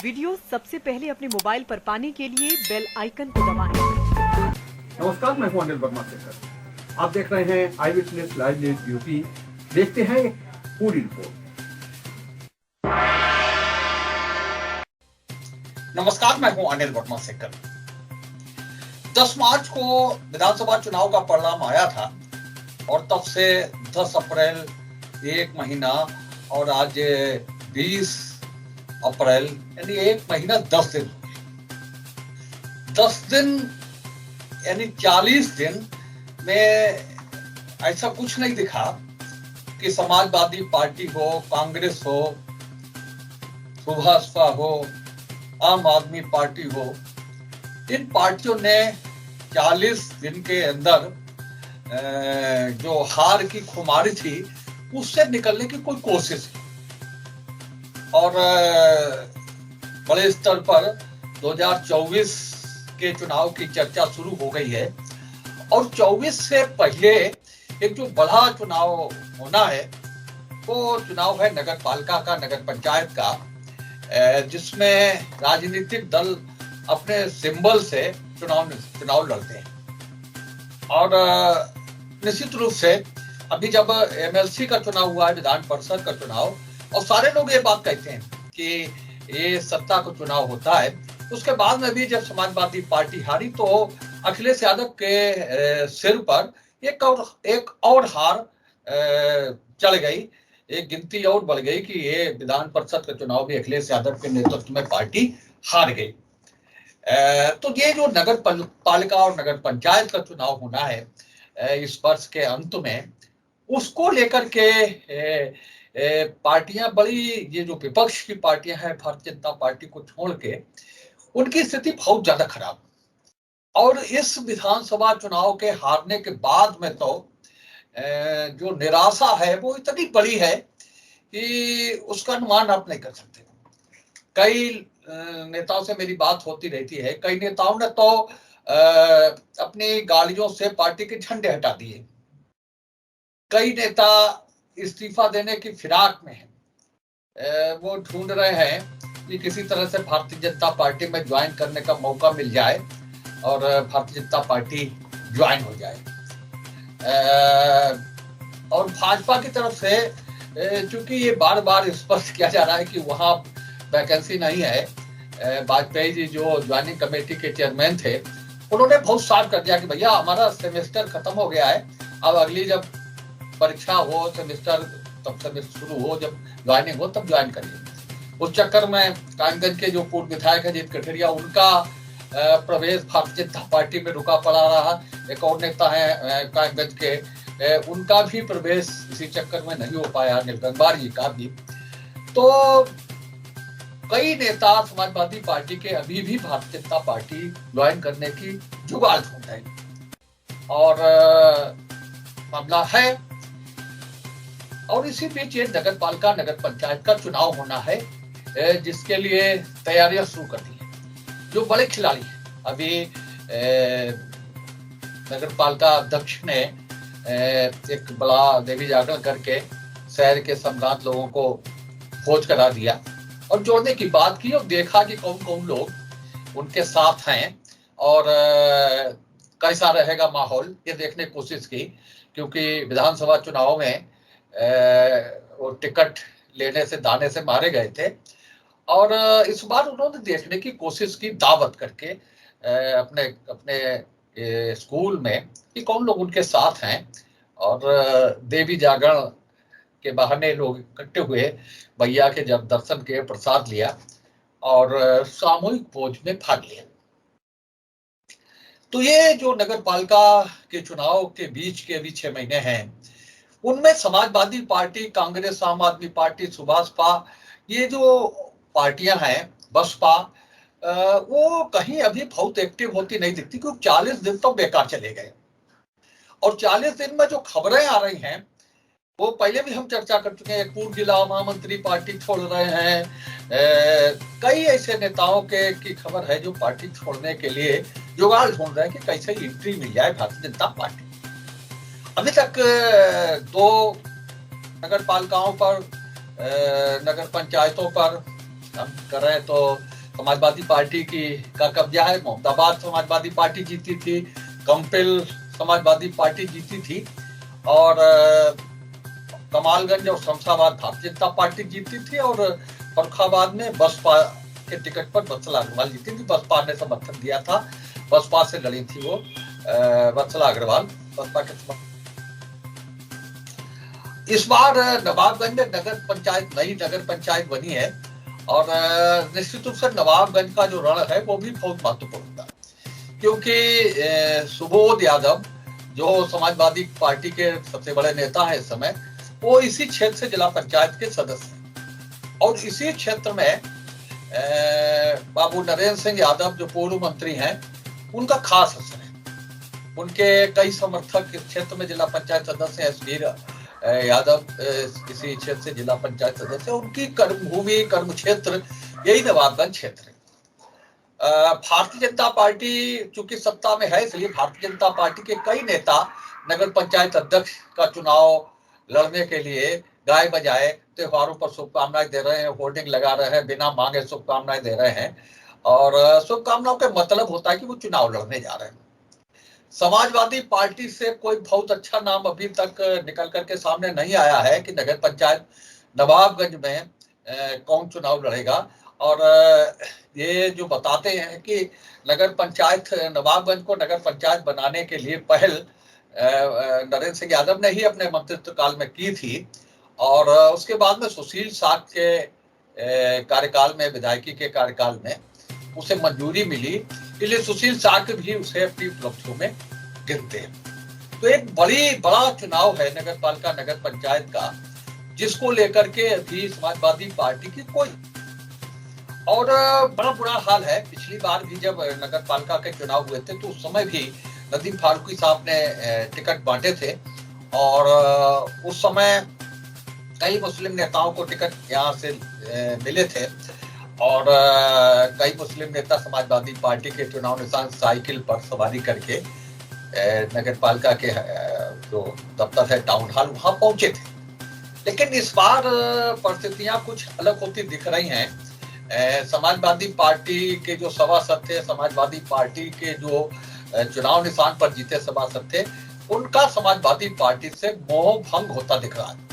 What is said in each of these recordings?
Video सबसे पहले अपने मोबाइल पर पाने के लिए बेल आइकन को दबाएं। नमस्कार, मैं हूं अनिल वर्मा शेखर। आप देख रहे हैं आई विटनेस लाइव न्यूज यूपी। देखते हैं एक पूरी रिपोर्ट। नमस्कार, मैं हूं अनिल वर्मा शेखर। 10 मार्च को विधानसभा चुनाव का परिणाम आया था और तब से 10 अप्रैल, एक महीना और आज 20 अप्रैल यानी एक महीना 10 दिन हो गए। 10 दिन यानी 40 दिन में ऐसा कुछ नहीं दिखा कि समाजवादी पार्टी हो, कांग्रेस हो, सुभाषपा हो, आम आदमी पार्टी हो, इन पार्टियों ने 40 दिन के अंदर जो हार की खुमारी थी उससे निकलने की कोई कोशिश की और बड़े स्तर पर 2024 के चुनाव की चर्चा शुरू हो गई है। और 24 से पहले एक जो बड़ा चुनाव होना है वो चुनाव है नगर पालिका का, नगर पंचायत का, जिसमें राजनीतिक दल अपने सिंबल से चुनाव लड़ते हैं। और निश्चित रूप से अभी जब एमएलसी का चुनाव हुआ है, विधान परिषद का चुनाव, और सारे लोग ये बात कहते हैं कि ये सत्ता का चुनाव होता है, उसके बाद में भी जब समाजवादी पार्टी हारी तो अखिलेश यादव के सिर पर एक और हार चढ़ गई, एक गिनती और बढ़ गई कि ये विधान परिषद का चुनाव भी अखिलेश यादव के नेतृत्व में पार्टी हार गई। तो ये जो नगर पालिका और नगर पंचायत का चुनाव होना है इस वर्ष के अंत में, उसको लेकर के पार्टियां बड़ी, ये जो विपक्ष की पार्टियां हैं भारतीय जनता पार्टी को छोड़ के, उनकी स्थिति बहुत ज्यादा खराब। और इस विधानसभा चुनाव के हारने के बाद में तो जो निराशा है वो इतनी बड़ी है कि उसका अनुमान आप नहीं कर सकते। कई नेताओं से मेरी बात होती रहती है, कई नेताओं ने तो अपनी गाड़ियों से पार्टी के झंडे हटा दिए, कई नेता इस्तीफा देने की फिराक में हैं, वो ढूंढ रहे हैं कि किसी तरह से भारतीय जनता पार्टी में ज्वाइन करने का मौका मिल जाए और भारतीय जनता पार्टी ज्वाइन हो जाए। और भाजपा की तरफ से चूंकि ये बार बार स्पष्ट किया जा रहा है कि वहां वैकेंसी नहीं है, वाजपेयी जी जो ज्वाइनिंग कमेटी के चेयरमैन थे उन्होंने बहुत साफ कर दिया कि भैया हमारा सेमेस्टर खत्म हो गया है, अब अगली जब परीक्षा हो, सेमेस्टर तब सेमेस्टर शुरू हो, जब ज्वाइनिंग हो तब ज्वाइन करिए। उस चक्कर में कायमगंज के जो पूर्व विधायक है जीत कठेरिया, उनका प्रवेश भारतीय जनता पार्टी में रुका पड़ा रहा। एक और नेता है कायमगंज के, उनका भी प्रवेश इसी चक्कर में नहीं हो पाया, अनिल गंगवार जी का भी। तो कई नेता समाजवादी पार्टी के अभी भी भारतीय जनता पार्टी ज्वाइन करने की जुगाड़ ढूंढ रहे हैं और मामला है। और इसी बीच ये नगर पालिका नगर पंचायत का चुनाव होना है, जिसके लिए तैयारियां शुरू कर दी है। जो बड़े खिलाड़ी हैं, अभी नगर पालिका अध्यक्ष ने एक बड़ा देवी जागरण करके शहर के सम्भ्रांत लोगों को खोज करा दिया और जोड़ने की बात की और देखा कि कौन कौन लोग उनके साथ हैं और कैसा रहेगा माहौल, ये देखने की कोशिश की। क्योंकि विधानसभा चुनाव में वो टिकट लेने से दाने से मारे गए थे और इस बार उन्होंने देखने की कोशिश की दावत करके अपने अपने स्कूल में कि कौन लोग उनके साथ हैं और देवी जागरण के बहाने लोग इकट्ठे हुए, भैया के जब दर्शन किए, प्रसाद लिया और सामूहिक भोज में भाग लिया। तो ये जो नगर पालिका के चुनाव के बीच के अभी 6 महीने हैं, उनमें समाजवादी पार्टी, कांग्रेस, आम आदमी पार्टी, सुभाषपा, ये जो पार्टियां हैं, बसपा, वो कहीं अभी बहुत एक्टिव होती नहीं दिखती, क्योंकि 40 दिन तो बेकार चले गए। और 40 दिन में जो खबरें आ रही हैं वो पहले भी हम चर्चा कर चुके हैं। एक पूर्व जिला महामंत्री पार्टी छोड़ रहे हैं, कई ऐसे नेताओं के की खबर है जो पार्टी छोड़ने के लिए जुगाड़ ढूंढ रहे हैं कि कैसे एंट्री मिल जाए भारतीय जनता पार्टी। अभी तक 2 नगर पालिकाओं पर, नगर पंचायतों पर हम कर रहे हैं तो समाजवादी पार्टी का कब्जा है। मोहम्मदाबाद समाजवादी पार्टी जीती थी, कंपिल समाजवादी पार्टी जीती थी, और कमालगंज और शमशाबाद भारतीय जनता पार्टी जीती थी, और फर्रुखाबाद में बसपा के टिकट पर वत्सला अग्रवाल जीती थी। बसपा ने समर्थन दिया था, बसपा से लड़ी थी वो वत्सला अग्रवाल, बसपा के। इस बार नवाबगंज में नई नगर पंचायत बनी है, और निश्चित रूप से नवाबगंज का जो रण है वो भी बहुत महत्वपूर्ण था, क्योंकि सुबोध यादव जो समाजवादी पार्टी के सबसे बड़े नेता हैं इस समय, वो इसी क्षेत्र से जिला पंचायत के सदस्य हैं, और इसी क्षेत्र में बाबू नरेंद्र सिंह यादव जो पूर्व मंत्री हैं, उनका खास असर है। उनके कई समर्थक इस क्षेत्र में जिला पंचायत सदस्य हैं। एसवीर यादव इसी क्षेत्र से जिला पंचायत सदस्य, उनकी कर्मभूमि कर्म क्षेत्र यही नवाबगंज क्षेत्र है। भारतीय जनता पार्टी चूंकि सत्ता में है, इसलिए भारतीय जनता पार्टी के कई नेता नगर पंचायत अध्यक्ष का चुनाव लड़ने के लिए गाय बजाए त्योहारों पर शुभकामनाएं दे रहे हैं, होर्डिंग लगा रहे हैं, बिना मांगे शुभकामनाएं दे रहे हैं, और शुभकामनाओं का मतलब होता है कि वो चुनाव लड़ने जा रहे हैं। समाजवादी पार्टी से कोई बहुत अच्छा नाम अभी तक निकल करके सामने नहीं आया है कि नगर पंचायत नवाबगंज में कौन चुनाव लड़ेगा, और ये जो बताते हैं कि नगर पंचायत नवाबगंज को नगर पंचायत बनाने के लिए पहल नरेंद्र सिंह यादव ने ही अपने मंत्रित्व काल में की थी, और उसके बाद में सुशील साख के कार्यकाल में, विधायकी के कार्यकाल में उसे मंजूरी मिली, इसलिए सुशील साख भी उसे अपनी उपलब्धियों में गिनते हैं। तो एक बड़ा चुनाव है नगर पालिका नगर पंचायत का, जिसको लेकर के अभी समाजवादी पार्टी की कोई, और बड़ा बुरा हाल है। पिछली बार भी जब नगर पालिका के चुनाव हुए थे तो उस समय भी नदीम फारूकी साहब ने टिकट बांटे थे, और उस समय कई मुस्लिम नेताओं को टिकट यहाँ से मिले थे, और कई मुस्लिम नेता समाजवादी पार्टी के चुनाव निशान साइकिल पर सवारी करके नगर पालिका के जो दफ्तर है टाउन हॉल, वहां पहुंचे थे। लेकिन इस बार परिस्थितियां कुछ अलग होती दिख रही हैं। समाजवादी पार्टी के जो सभासद थे, समाजवादी पार्टी के जो चुनाव निशान पर जीते सभासद थे, उनका समाजवादी पार्टी से मोह भंग होता दिख रहा है।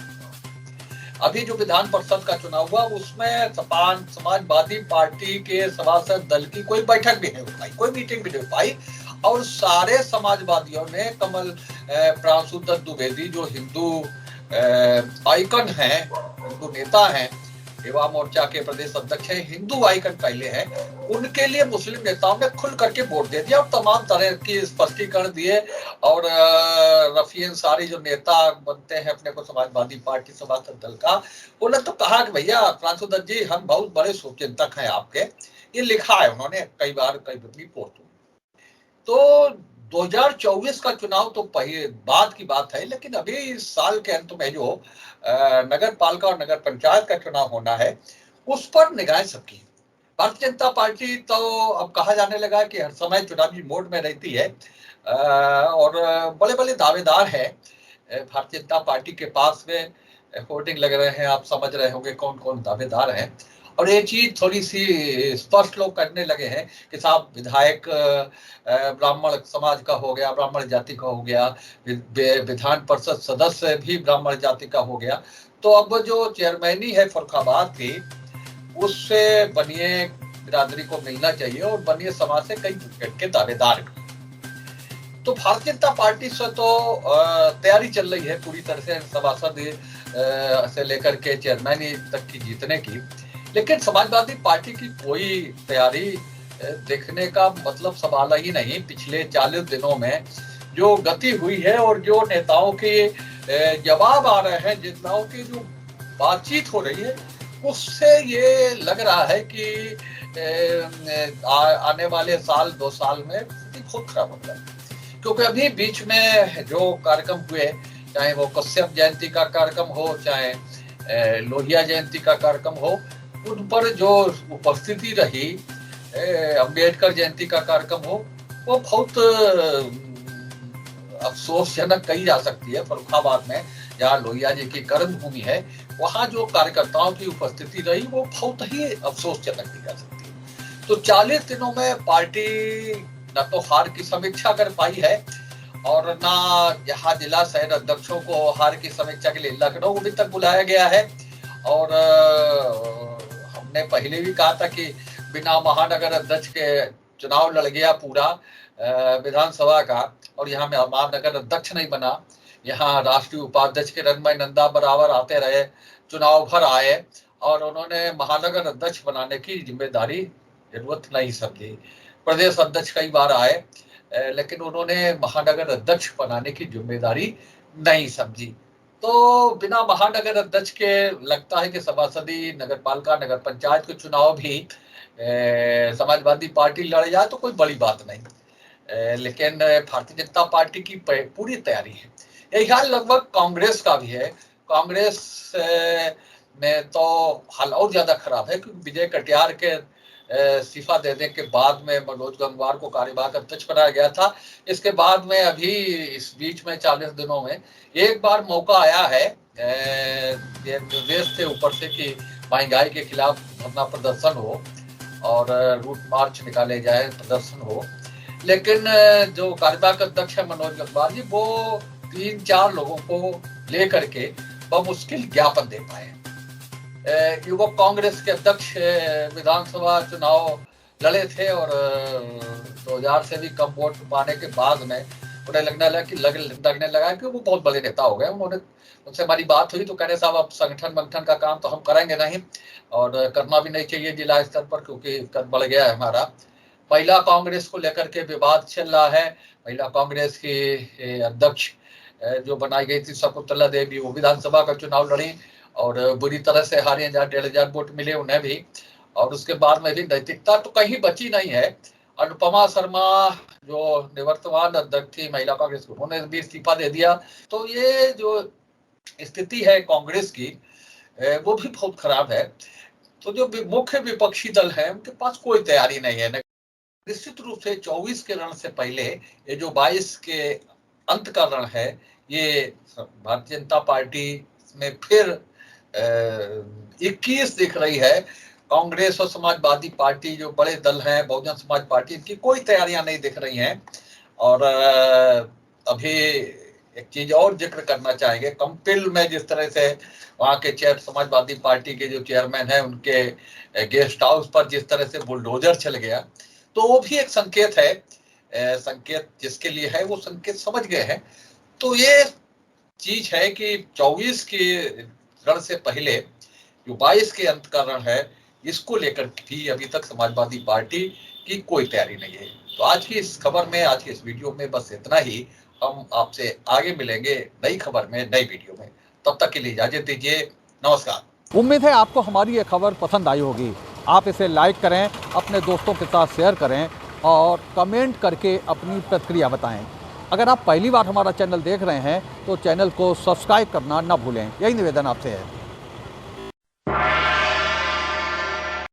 अभी जो विधान परिषद का चुनाव हुआ उसमें समाजवादी पार्टी के सभासद दल की कोई बैठक भी नहीं हो पाई, कोई मीटिंग भी नहीं हो पाई, और सारे समाजवादियों ने कमल प्रांशु दत्त द्विवेदी जो हिंदू आइकन हैं, हिंदू नेता हैं, युवा मोर्चा के प्रदेश अध्यक्ष हैं, हिंदू आइकन पहले हैं, उनके लिए मुस्लिम नेताओं ने खुल करके वोट दे दिया और तमाम तरह की स्पष्टीकरण दिए। और रफी अंसारी जो नेता बनते हैं अपने को समाजवादी पार्टी सभासद दल का, उन्होंने तो कहा कि भैया प्रांशु दत्त जी, हम बहुत बड़े शुभचिंतक हैं आपके, ये लिखा है उन्होंने कई बार कई रिपोर्ट। तो 2024 का चुनाव तो बाद की बात है, लेकिन अभी इस साल के अंत में जो नगर पालिका और नगर पंचायत का चुनाव होना है उस पर निगाहें सबकी। भारतीय जनता पार्टी तो अब कहा जाने लगा कि हर समय चुनावी मोड में रहती है, और बड़े बड़े दावेदार हैं भारतीय जनता पार्टी के पास में, होर्डिंग लग रहे हैं, आप समझ रहे होंगे कौन कौन दावेदार हैं। और ये चीज थोड़ी सी स्पष्ट लोग करने लगे हैं कि साहब विधायक ब्राह्मण समाज का हो गया, ब्राह्मण जाति का हो गया, विधान परिषद सदस्य भी ब्राह्मण जाति का हो गया, तो अब जो चेयरमैनी है फर्रुखाबाद की, उससे बनिए बिरादरी को मिलना चाहिए, और बनिए समाज से कई के दावेदार। तो भारतीय जनता पार्टी से तो तैयारी चल रही है पूरी तरह से सभासद से लेकर के चेयरमैनी तक की जीतने की, लेकिन समाजवादी पार्टी की कोई तैयारी देखने का मतलब सवाल ही नहीं। पिछले 40 दिनों में जो गति हुई है और जो नेताओं के जवाब आ रहे हैं, नेताओं की जो बातचीत हो रही है, उससे ये लग रहा है कि आने वाले साल 2 साल में स्थिति खूब खराब हो जाए। क्योंकि अभी बीच में जो कार्यक्रम हुए, चाहे वो कश्यप जयंती का कार्यक्रम हो, चाहे लोहिया जयंती का कार्यक्रम हो, उन पर जो उपस्थिति रही, अंबेडकर जयंती का कार्यक्रम हो, वो बहुत अफसोसजनक कही जा सकती है। फर्रुखाबाद में जहाँ लोहिया जी की कर्म भूमि है, वहाँ जो कार्यकर्ताओं की उपस्थिति रही वो बहुत ही अफसोसजनक की जा सकती है। तो 40 दिनों में पार्टी न तो हार की समीक्षा कर पाई है और ना यहाँ जिला शहर अध्यक्षों को हार की समीक्षा के लिए लखनऊ अभी तक बुलाया गया है। और हमने पहले भी कहा था कि बिना महानगर अध्यक्ष के चुनाव लड़ गया पूरा विधानसभा का, और यहाँ में महानगर अध्यक्ष नहीं बना। यहाँ राष्ट्रीय उपाध्यक्ष के रनमय नंदा बराबर आते रहे, चुनाव भर आए और उन्होंने महानगर अध्यक्ष बनाने की जिम्मेदारी जरूरत नहीं समझी। प्रदेश अध्यक्ष कई बार आए लेकिन उन्होंने महानगर अध्यक्ष बनाने की जिम्मेदारी नहीं समझी। तो बिना महानगर अध्यक्ष के लगता है कि सभासदी, नगरपालिका, नगर पंचायत के चुनाव भी समाजवादी पार्टी लड़ जाए तो कोई बड़ी बात नहीं। लेकिन भारतीय जनता पार्टी की पूरी तैयारी है। यही हाल लगभग कांग्रेस का भी है। कांग्रेस में तो हाल और ज्यादा खराब है क्योंकि विजय कटियार के इस्तीफा देने के बाद में मनोज गंगवार को कार्यवाहक अध्यक्ष बनाया गया था। इसके बाद में अभी इस बीच में 40 दिनों में एक बार मौका आया है, ये निर्देश थे ऊपर से कि महंगाई के खिलाफ धरना प्रदर्शन हो और रूट मार्च निकाले जाए, प्रदर्शन हो। लेकिन जो कार्यवाहक अध्यक्ष है मनोज गंगवार जी, वो 3-4 लोगों को लेकर के बमुश्किल ज्ञापन दे पाए। युवक कांग्रेस के अध्यक्ष विधानसभा चुनाव लड़े थे और 2000 से भी कम वोट पाने के बाद में उन्हें लगने लगा कि वो बहुत बड़े नेता हो गए। उनसे हमारी बात हुई तो कह रहे साहब अब संगठन का काम तो हम करेंगे नहीं और करना भी नहीं चाहिए जिला स्तर पर, क्योंकि कद बढ़ गया है हमारा। महिला कांग्रेस को लेकर के विवाद चल रहा है। महिला कांग्रेस की अध्यक्ष जो बनाई गई थी शकुंतला देवी, वो विधानसभा का चुनाव लड़ी और बुरी तरह से हारे। 1,500 वोट मिले उन्हें भी, और उसके बाद में भी नैतिकता तो कहीं बची नहीं है। अनुपमा शर्मा जो निवर्तमान अध्यक्ष थी महिला कांग्रेस को, उन्होंने भी इस्तीफा दे दिया। तो ये जो स्थिति है कांग्रेस की वो भी बहुत खराब है। तो जो मुख्य विपक्षी दल है उनके पास कोई तैयारी नहीं है। निश्चित रूप से 24 के रण से पहले ये जो 22 के अंत का रण है, ये भारतीय जनता पार्टी में फिर 21 दिख रही है। कांग्रेस और समाजवादी पार्टी जो बड़े दल हैं, बहुजन समाज पार्टी, इनकी कोई तैयारियां नहीं दिख रही हैं। और अभी एक चीज और जिक्र करना चाहेंगे, कंपिल में जिस तरह से वहां के समाजवादी पार्टी के जो चेयरमैन हैं उनके गेस्ट हाउस पर जिस तरह से बुलडोजर चल गया, तो वो भी एक संकेत है। संकेत जिसके लिए है वो संकेत समझ गए हैं। तो ये चीज है कि 24 के रण से पहले जो 22 के अंत का रण है, इसको लेकर भी अभी तक समाजवादी पार्टी की कोई तैयारी नहीं है। तो आज की इस खबर में, आज की इस वीडियो में बस इतना ही। हम आपसे आगे मिलेंगे नई खबर में, नई वीडियो में। तब तक के लिए इजाजत दीजिए। नमस्कार। उम्मीद है आपको हमारी ये खबर पसंद आई होगी। आप इसे लाइक करें, अपने दोस्तों के साथ शेयर करें और कमेंट करके अपनी प्रतिक्रिया बताएं। अगर आप पहली बार हमारा चैनल देख रहे हैं तो चैनल को सब्सक्राइब करना ना भूलें। यही निवेदन आपसे है।